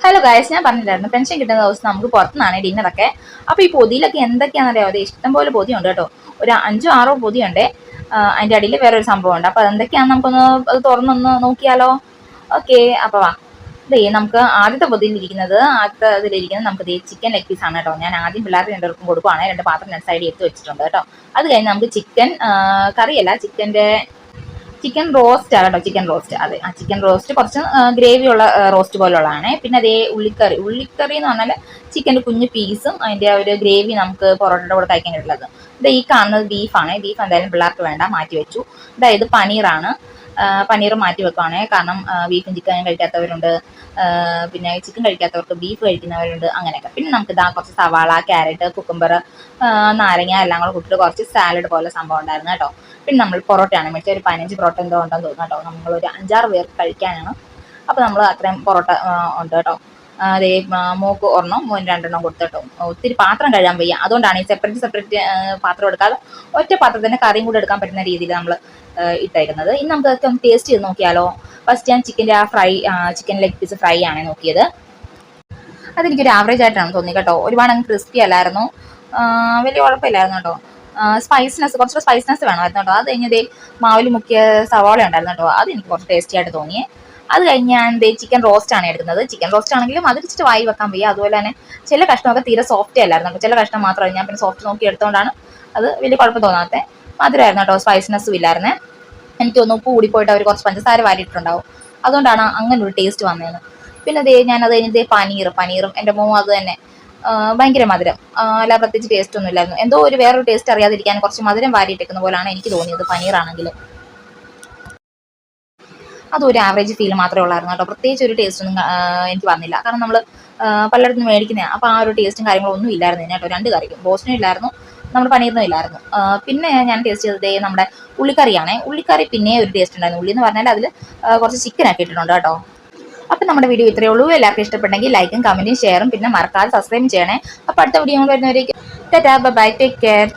Hello guys, ഞാൻ പറഞ്ഞില്ലായിരുന്നു pension കിട്ടുന്ന ദിവസം നമുക്ക് പുറത്തുനിന്നാണ് ഡിന്നറൊക്കെ. അപ്പോൾ ഈ പൊതിയിലൊക്കെ എന്തൊക്കെയാണെന്നറിയാമോ? അത് ഇഷ്ടംപോലെ പൊതിയുണ്ട് കേട്ടോ. ഒരു 5-6 പൊതിയുണ്ട്. അതിൻ്റെ അടിയിൽ വേറൊരു സംഭവം ഉണ്ട്. അപ്പോൾ അതെന്തൊക്കെയാണെന്ന് നമുക്കൊന്ന് അത് തുറന്നൊന്ന് നോക്കിയാലോ? ഓക്കെ, അപ്പോൾ വാ. നമുക്ക് ആദ്യത്തെ പൊതിയിലിരിക്കുന്നത് നമുക്ക് ചിക്കൻ ലെഗ് പീസ് ആണ് കേട്ടോ. ഞാൻ ആദ്യം പിള്ളേർക്ക് രണ്ടുപേർക്കും കൊടുക്കുവാണ്. 2 പാത്രം ഞാൻ സൈഡിൽ എടുത്ത് വെച്ചിട്ടുണ്ട് കേട്ടോ. അത് കഴിഞ്ഞ് നമുക്ക് ചിക്കൻ കറിയല്ല, ചിക്കൻ റോസ്റ്റ് ആണ് കേട്ടോ. ചിക്കൻ റോസ്റ്റ്, അതെ, ആ ചിക്കൻ റോസ്റ്റ് കുറച്ച് ഗ്രേവി ഉള്ള റോസ്റ്റ് പോലുള്ളതാണ്. പിന്നെ അതേ ഉള്ളിക്കറി എന്ന് പറഞ്ഞാൽ ചിക്കൻ്റെ കുഞ്ഞ് പീസും അതിൻ്റെ ഒരു ഗ്രേവി നമുക്ക് പൊറോട്ടയുടെ കൂടെ കഴിക്കാനായിട്ടുള്ളത്. ഈ കാണുന്നത് ബീഫാണ്. ബീഫ് എന്തായാലും പിള്ളേർക്ക് വേണ്ട, മാറ്റി വെച്ചു. ഇത് പനീറാണ്. പനീർ മാറ്റി വെക്കുവാണ്, കാരണം ബീഫും ചിക്കനും കഴിക്കാത്തവരുണ്ട്, പിന്നെ ചിക്കൻ കഴിക്കാത്തവർക്ക് ബീഫ് കഴിക്കുന്നവരുണ്ട്, അങ്ങനെയൊക്കെ. പിന്നെ നമുക്ക് കുറച്ച് സവാള, ക്യാരറ്റ്, കുക്കുംബർ, നാരങ്ങ എല്ലാം കൂടെ കൂട്ടിട്ട് കുറച്ച് സാലഡ് പോലെ സംഭവം ഉണ്ടായിരുന്നു കേട്ടോ. പിന്നെ നമ്മൾ പൊറോട്ടയാണ് മേടിച്ചത്. ഒരു 15 പൊറോട്ട എന്തോ ഉണ്ടെന്ന് തോന്നുന്നു കേട്ടോ. നമ്മളൊരു 5-6 പേർക്ക് കഴിക്കാനാണ്. അപ്പോൾ നമ്മൾ അത്രയും പൊറോട്ട ഉണ്ട് കേട്ടോ. അതേ, മോക്ക് ഒരെണ്ണം, മോന് 2 കൊടുത്തിട്ടോ. ഒത്തിരി പാത്രം കഴുകാൻ വയ്യ, അതുകൊണ്ടാണ് ഈ സെപ്പറേറ്റ് പാത്രം എടുക്കാതെ ഒറ്റ പാത്രത്തിന് കറിയും കൂടെ എടുക്കാൻ പറ്റുന്ന രീതിയിൽ നമ്മൾ ഇട്ടേക്കുന്നത്. ഇനി നമുക്ക് അതൊക്കെ ഒന്ന് ടേസ്റ്റ് ചെയ്ത് നോക്കിയാലോ? ഫസ്റ്റ് ഞാൻ ചിക്കൻ ലെഗ് പീസ് ഫ്രൈ ആണ് നോക്കിയത്. അതെനിക്കൊരു ആവറേജ് ആയിട്ടാണ് തോന്നി കേട്ടോ. ഒരുപാട് അങ്ങ് ക്രിസ്പി അല്ലായിരുന്നു, വലിയ കുഴപ്പമില്ലായിരുന്നു കേട്ടോ. കുറച്ചുകൂടെ സ്പൈസ്നെസ് വേണമായിരുന്നു കേട്ടോ. അത് കഴിഞ്ഞതേ മാവിൽ മുക്കിയ സവാള ഉണ്ടായിരുന്നു കേട്ടോ. അത് എനിക്ക് കുറച്ച് ടേസ്റ്റി ആയിട്ട് തോന്നിയേ. അത് കഴിഞ്ഞ് ഞാൻ ചിക്കൻ റോസ്റ്റ് ആണ് എടുക്കുന്നത്. ചിക്കൻ റോസ്റ്റ് ആണെങ്കിലും അത് ഇച്ചിട്ട് വായി വെക്കാൻ വയ്യ. അതുപോലെ തന്നെ ചില കഷ്ണമൊക്കെ തീരെ സോഫ്റ്റ് അല്ലായിരുന്നു കേട്ടോ. ചില കഷ്ണം മാത്രമല്ല, ഞാൻ പിന്നെ സോഫ്റ്റ് നോക്കി എടുത്തുകൊണ്ടാണ് അത് വലിയ കുഴപ്പം തോന്നാത്തത്. മധുരമായിരുന്നു കേട്ടോ, സ്പൈസ്നെസ്സും ഇല്ലായിരുന്നേ. എനിക്ക് തോന്നുന്നു ഉപ്പ് കൂടിപ്പോയിട്ട് അവർ കുറച്ച് പഞ്ചസാര വാരിയിട്ടുണ്ടാവും, അതുകൊണ്ടാണ് അങ്ങനെ ഒരു ടേസ്റ്റ് വന്നതെന്ന്. പിന്നെ ഞാൻ അത് കഴിഞ്ഞ് പനീറും എൻ്റെ മോൻ അത് തന്നെ ഭയങ്കര മധുരം, അല്ല പ്രത്യേകിച്ച് ടേസ്റ്റ് ഒന്നും ഇല്ലായിരുന്നു. എന്തോ ഒരു വേറൊരു ടേസ്റ്റ് അറിയാതിരിക്കാൻ കുറച്ച് മധുരം വാരിയിട്ടേക്കുന്ന പോലെയാണ് എനിക്ക് തോന്നിയത് പനീറാണെങ്കിൽ. അതൊരു ആവറേജ് ഫീൽ മാത്രമേ ഉള്ളായിരുന്നു കേട്ടോ. പ്രത്യേകിച്ച് ഒരു ടേസ്റ്റ് ഒന്നും എനിക്ക് വന്നില്ല, കാരണം നമ്മൾ പലയിടത്തും മേടിക്കുന്നതാണ്. അപ്പോൾ ആ ഒരു ടേസ്റ്റും കാര്യങ്ങളൊന്നും ഇല്ലായിരുന്നു കേട്ടോ. 2 കറിക്കും, ബോസ്റ്റിനും ഇല്ലായിരുന്നു, നമ്മുടെ പനീറിനും ഇല്ലായിരുന്നു. പിന്നെ ഞാൻ ടേസ്റ്റ് ചെയ്തത് നമ്മുടെ ഉള്ളിക്കറിയാണ്. ഉള്ളിക്കറി പിന്നെ ഒരു ടേസ്റ്റ് ഉണ്ടായിരുന്നു. ഉള്ളി എന്ന് പറഞ്ഞാൽ അതിൽ കുറച്ച് ചിക്കനൊക്കെ ഇട്ടിട്ടുണ്ട് കേട്ടോ. അപ്പം നമ്മുടെ വീഡിയോ ഇത്രയേ ഉള്ളൂ. എല്ലാവർക്കും ഇഷ്ടപ്പെട്ടെങ്കിൽ ലൈക്കും കമൻറ്റും ഷെയറും പിന്നെ മറക്കാതെ സബ്സ്ക്രൈബ് ചെയ്യണേ. അപ്പോൾ അടുത്ത വീഡിയോ വരുന്നവരേക്കും ടാറ്റാ, ബൈ, ടേക്ക് കെയർ.